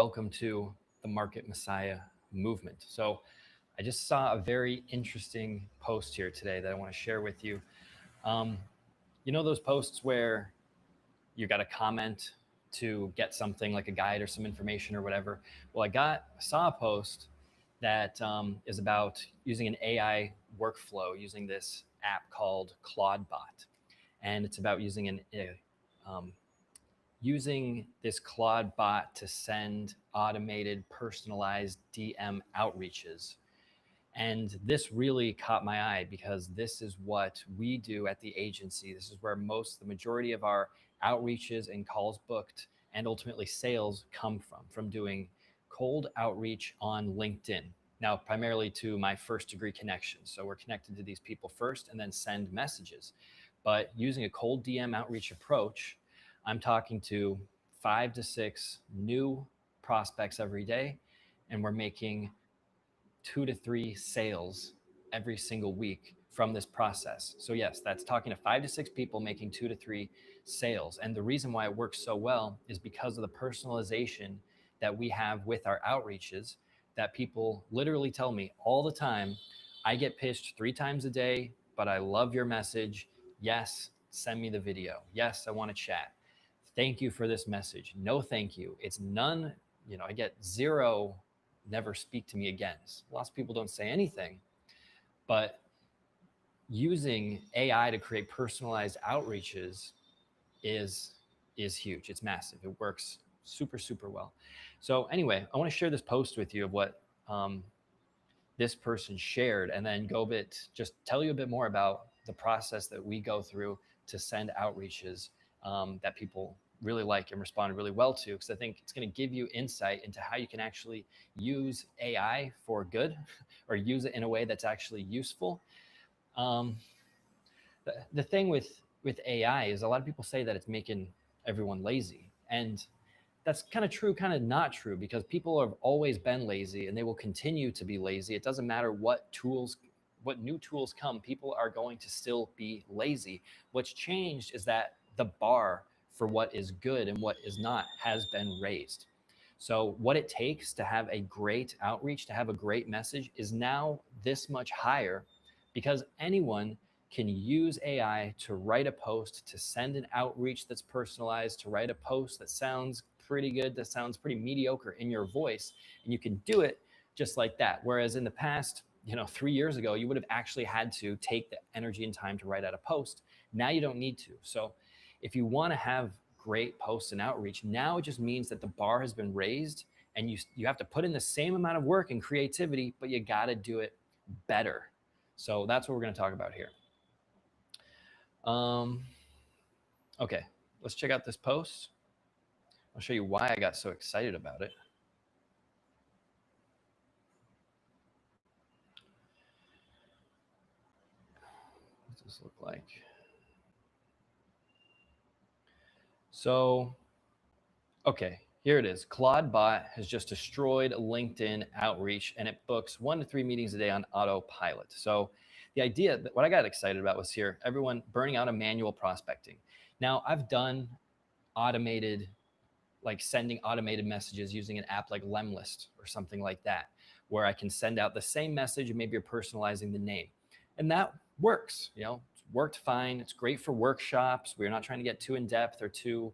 welcome to the Market Messiah movement. So, I just saw a very interesting post here today that I want to share with you. Um, you know, those posts where you got a comment to get something like a guide or some information or whatever. Well, saw a post that is about using an AI workflow using this app called Claudebot, and it's about um, using this Claude bot to send automated, personalized DM outreaches. And this really caught my eye because this is what we do at the agency. This is where the majority of our outreaches and calls booked and ultimately sales come from doing cold outreach on LinkedIn. Now, primarily to my first degree connections. So we're connected to these people first and then send messages. But using a cold DM outreach approach, I'm talking to 5 to 6 new prospects every day, and we're making 2 to 3 sales every single week from this process. So yes, that's talking to 5 to 6 people making 2 to 3 sales. And the reason why it works so well is because of the personalization that we have with our outreaches, that people literally tell me all the time, I get pitched 3 times a day, but I love your message. Yes, send me the video. Yes, I want to chat. Thank you for this message. No, thank you. It's none, I get 0, never speak to me again. Lots of people don't say anything, but using AI to create personalized outreaches is huge. It's massive. It works super, super well. So anyway, I want to share this post with you of what this person shared, and then just tell you a bit more about the process that we go through to send outreaches that people really like and respond really well to, because I think it's going to give you insight into how you can actually use AI for good or use it in a way that's actually useful. The thing with AI is a lot of people say that it's making everyone lazy, and that's kind of true, kind of not true, because people have always been lazy and they will continue to be lazy. It doesn't matter what new tools come, people are going to still be lazy. What's changed is that the bar for what is good and what is not has been raised. So what it takes to have a great outreach, to have a great message, is now this much higher, because anyone can use AI to write a post, to send an outreach that's personalized, to write a post that sounds pretty good, that sounds pretty mediocre in your voice, and you can do it just like that. Whereas in the past, 3 years ago, you would have actually had to take the energy and time to write out a post. Now you don't need to. So if you want to have great posts and outreach, now it just means that the bar has been raised, and you have to put in the same amount of work and creativity, but you got to do it better. So that's what we're going to talk about here. Okay, let's check out this post. I'll show you why I got so excited about it. What does this look like? So, okay, here it is. Claudebot has just destroyed LinkedIn outreach, and it books 1 to 3 meetings a day on autopilot. So the idea, what I got excited about was here, everyone burning out a manual prospecting. Now, I've done automated, like sending automated messages using an app like Lemlist or something like that, where I can send out the same message and maybe you're personalizing the name. And that works, it's worked fine. It's great for workshops. We're not trying to get too in depth or too,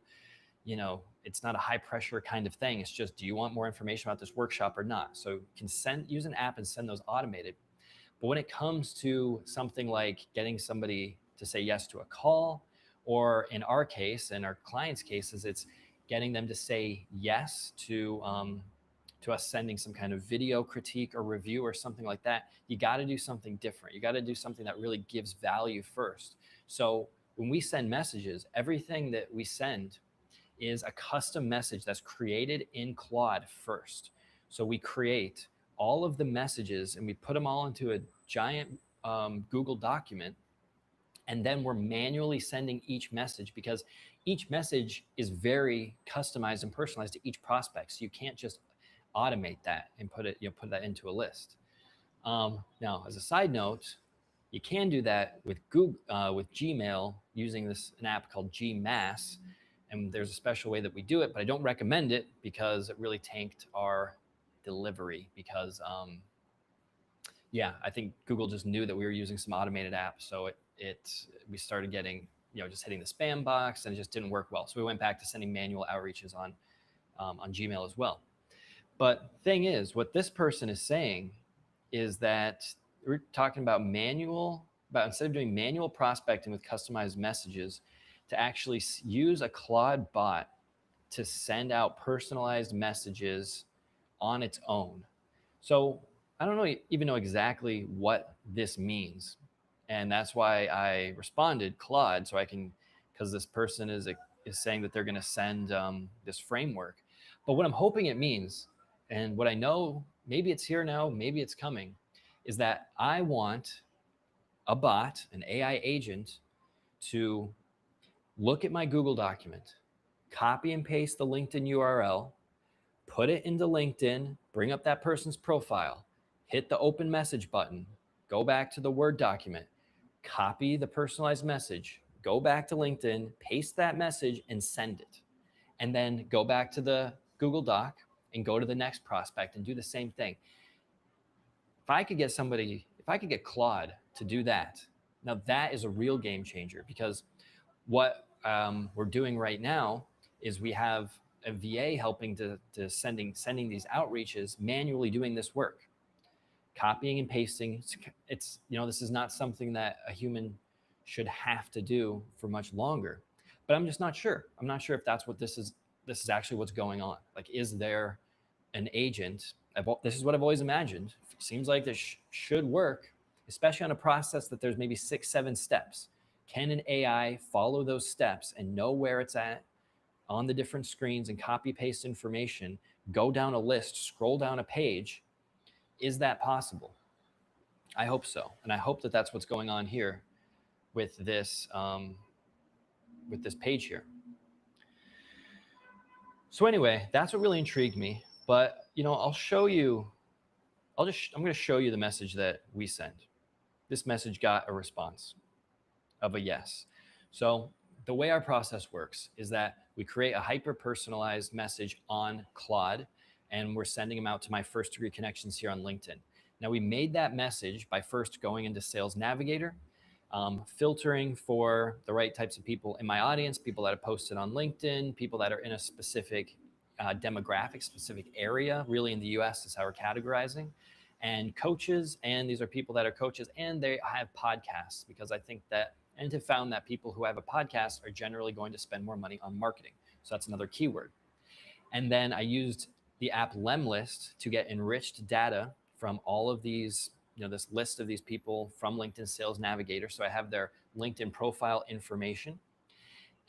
it's not a high pressure kind of thing. It's just, do you want more information about this workshop or not? So you can use an app and send those automated. But when it comes to something like getting somebody to say yes to a call, or in our case, in our clients' cases, it's getting them to say yes to us sending some kind of video critique or review or something like that, you got to do something different. You got to do something that really gives value first. So when we send messages, everything that we send is a custom message that's created in Claude first. So we create all of the messages and we put them all into a giant Google document. And then we're manually sending each message, because each message is very customized and personalized to each prospect. So you can't just automate that and put that into a list. Now, as a side note, you can do that with Google, with Gmail, using an app called Gmass. And there's a special way that we do it, but I don't recommend it because it really tanked our delivery because, yeah, I think Google just knew that we were using some automated apps. So we started getting, just hitting the spam box, and it just didn't work well. So we went back to sending manual outreaches on Gmail as well. But thing is, what this person is saying is that we're talking about instead of doing manual prospecting with customized messages, to actually use a Claude bot to send out personalized messages on its own. So I don't even know exactly what this means. And that's why I responded Claude, because this person is saying that they're going to send this framework. But what I'm hoping it means, and what I know, maybe it's here now, maybe it's coming, is that I want a bot, an AI agent, to look at my Google document, copy and paste the LinkedIn URL, put it into LinkedIn, bring up that person's profile, hit the open message button, go back to the Word document, copy the personalized message, go back to LinkedIn, paste that message and send it. And then go back to the Google Doc and go to the next prospect and do the same thing. If I could get Claude to do that, now that is a real game changer, because what we're doing right now is we have a VA helping to sending these outreaches, manually doing this work, copying and pasting. It's this is not something that a human should have to do for much longer. But I'm just not sure. I'm not sure if that's what this is actually what's going on. Like, is there an agent? This is what I've always imagined. It seems like this should work, especially on a process that there's maybe 6-7 steps. Can an AI follow those steps and know where it's at on the different screens and copy paste information, go down a list, scroll down a page? Is that possible? I hope so. And I hope that that's what's going on here with this page here. So anyway, that's what really intrigued me. But I'm going to show you the message that we sent. This message got a response of a yes. So the way our process works is that we create a hyper-personalized message on Claude, and we're sending them out to my first degree connections here on LinkedIn. Now, we made that message by first going into Sales Navigator, filtering for the right types of people in my audience, people that have posted on LinkedIn, people that are in a specific demographic, specific area. Really, in the US is how we're categorizing. And coaches, and these are people that are coaches and they have podcasts, because I think that, and have found that people who have a podcast are generally going to spend more money on marketing. So that's another keyword. And then I used the app Lemlist to get enriched data from all of these, this list of these people from LinkedIn Sales Navigator. So I have their LinkedIn profile information.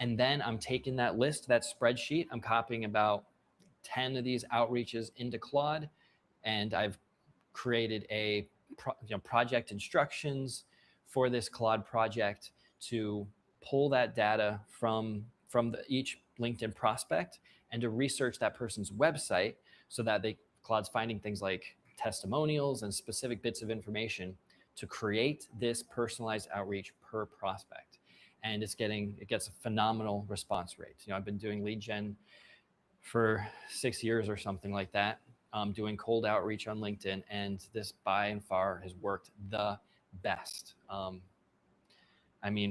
And then I'm taking that list, that spreadsheet, I'm copying about 10 of these outreaches into Claude, and I've created a project instructions for this Claude project to pull that data from each LinkedIn prospect and to research that person's website, so that Claude's finding things like testimonials and specific bits of information to create this personalized outreach per prospect. And it gets a phenomenal response rate. I've been doing lead gen for 6 years or something like that, doing cold outreach on LinkedIn, and this by and far has worked the best.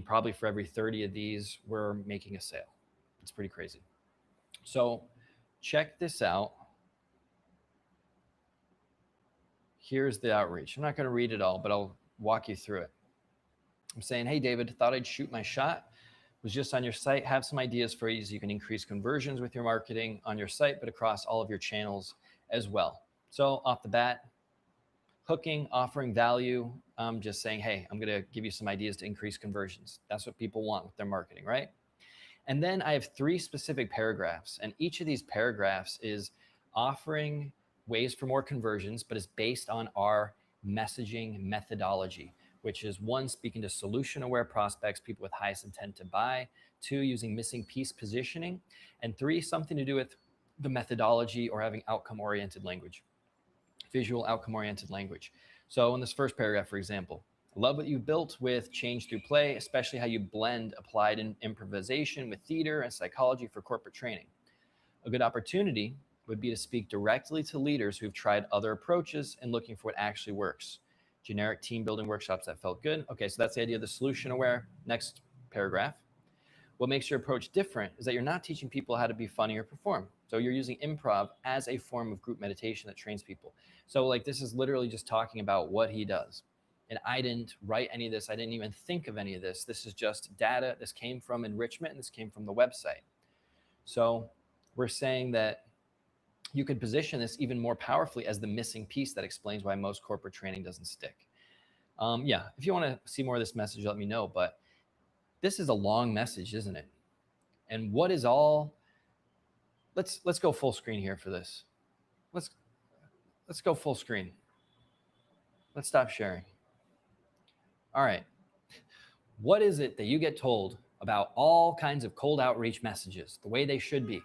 Probably for every 30 of these, we're making a sale. It's pretty crazy. So check this out. Here's the outreach. I'm not going to read it all, but I'll walk you through it. I'm saying, hey, David, thought I'd shoot my shot. Was just on your site. Have some ideas for you so you can increase conversions with your marketing on your site, but across all of your channels as well. So off the bat, hooking, offering value, just saying, hey, I'm going to give you some ideas to increase conversions. That's what people want with their marketing, right? And then I have 3 specific paragraphs, and each of these paragraphs is offering ways for more conversions, but is based on our messaging methodology, which is 1, speaking to solution-aware prospects, people with highest intent to buy; 2, using missing piece positioning; and 3, something to do with the methodology or having outcome-oriented language, visual outcome-oriented language. So in this first paragraph, for example, Love what you built with Change Through Play, especially how you blend applied improvisation with theater and psychology for corporate training. A good opportunity would be to speak directly to leaders who've tried other approaches and looking for what actually works. Generic team building workshops that felt good. Okay, so that's the idea of the solution aware. Next paragraph. What makes your approach different is that you're not teaching people how to be funny or perform. So you're using improv as a form of group meditation that trains people. So like this is literally just talking about what he does. And I didn't write any of this. I didn't even think of any of this. This is just data. This came from enrichment and this came from the website. So we're saying that you could position this even more powerfully as the missing piece that explains why most corporate training doesn't stick. Yeah, if you want to see more of this message, let me know. But this is a long message, isn't it? And what is all? Let's go full screen here for this. Let's go full screen. Let's stop sharing. All right. What is it that you get told about all kinds of cold outreach messages, the way they should be?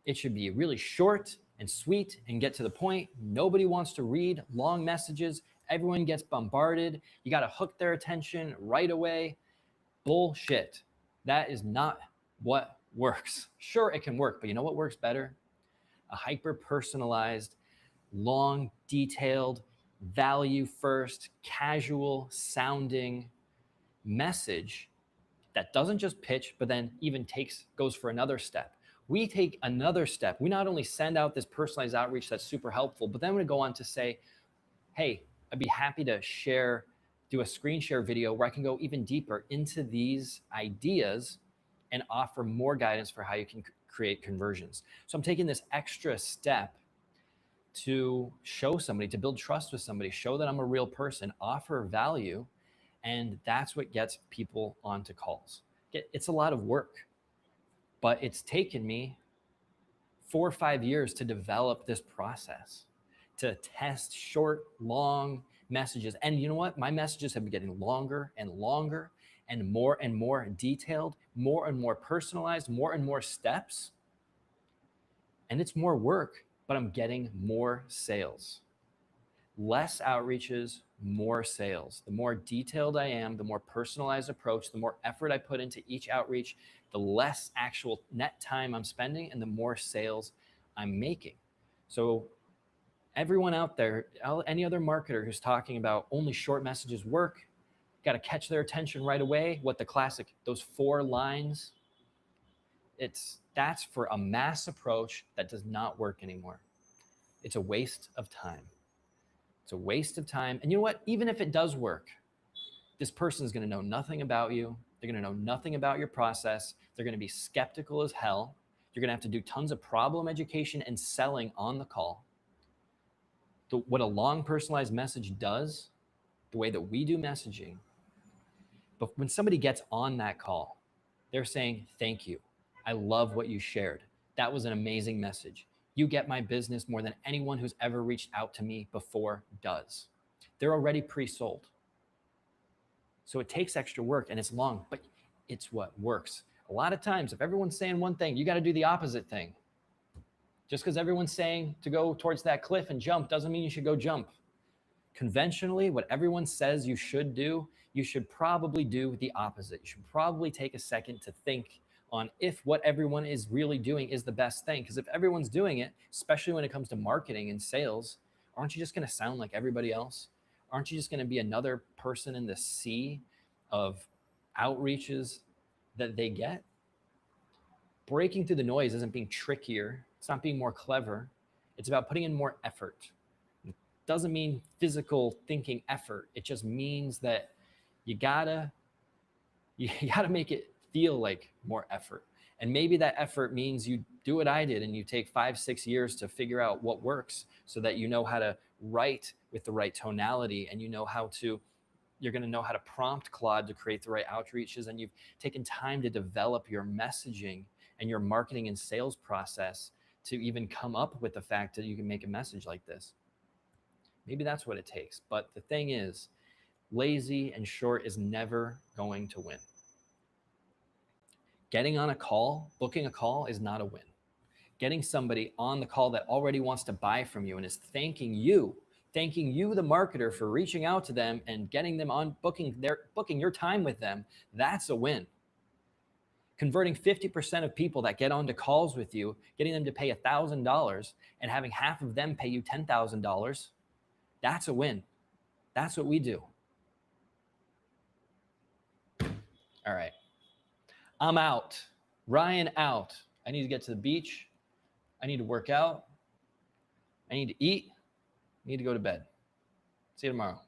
It should be really short and sweet and get to the point. Nobody wants to read long messages. Everyone gets bombarded. You got to hook their attention right away. Bullshit. That is not what works. Sure, it can work, but you know what works better? A hyper-personalized, long, detailed, value-first, casual-sounding message that doesn't just pitch, but then even goes for another step. We take another step. We not only send out this personalized outreach that's super helpful, but then we go on to say, hey, I'd be happy to do a screen share video where I can go even deeper into these ideas and offer more guidance for how you can create conversions. So I'm taking this extra step to show somebody, to build trust with somebody, show that I'm a real person, offer value, and that's what gets people onto calls. It's a lot of work, but it's taken me 4 or 5 years to develop this process, to test short, long messages. And you know what? My messages have been getting longer and longer and more detailed, more and more personalized, more and more steps. And it's more work, but I'm getting more sales. Less outreaches, more sales. The more detailed I am, the more personalized approach, the more effort I put into each outreach, the less actual net time I'm spending and the more sales I'm making. So everyone out there, any other marketer who's talking about only short messages work, got to catch their attention right away, what the classic, those 4 lines, that's for a mass approach that does not work anymore. It's a waste of time. It's a waste of time. And you know what? Even if it does work, this person is going to know nothing about you. They're going to know nothing about your process. They're going to be skeptical as hell. You're going to have to do tons of problem education and selling on the call. What a long personalized message does, the way that we do messaging, but when somebody gets on that call, they're saying, thank you. I love what you shared. That was an amazing message. You get my business more than anyone who's ever reached out to me before does. They're already pre-sold. So it takes extra work and it's long, but it's what works. A lot of times, if everyone's saying one thing, you got to do the opposite thing. Just because everyone's saying to go towards that cliff and jump doesn't mean you should go jump. Conventionally, what everyone says you should do, you should probably do the opposite. You should probably take a second to think on if what everyone is really doing is the best thing. Because if everyone's doing it, especially when it comes to marketing and sales, aren't you just going to sound like everybody else? Aren't you just going to be another person in the sea of outreaches that they get? Breaking through the noise isn't being trickier. It's not being more clever. It's about putting in more effort. It doesn't mean physical thinking effort. It just means that you gotta make it feel like more effort. And maybe that effort means you do what I did and you take 5-6 years to figure out what works so that you know how to write with the right tonality and you're going to know how to prompt Claude to create the right outreaches, and you've taken time to develop your messaging and your marketing and sales process to even come up with the fact that you can make a message like this. Maybe that's what it takes. But the thing is, lazy and short is never going to win. Getting on a call, booking a call is not a win. Getting somebody on the call that already wants to buy from you and is thanking you thanking you, the marketer, for reaching out to them and getting them on booking your time with them, that's a win. Converting 50% of people that get onto calls with you, getting them to pay $1,000 and having half of them pay you $10,000, that's a win. That's what we do. All right. I'm out. Ryan out. I need to get to the beach. I need to work out. I need to eat. I need to go to bed. See you tomorrow.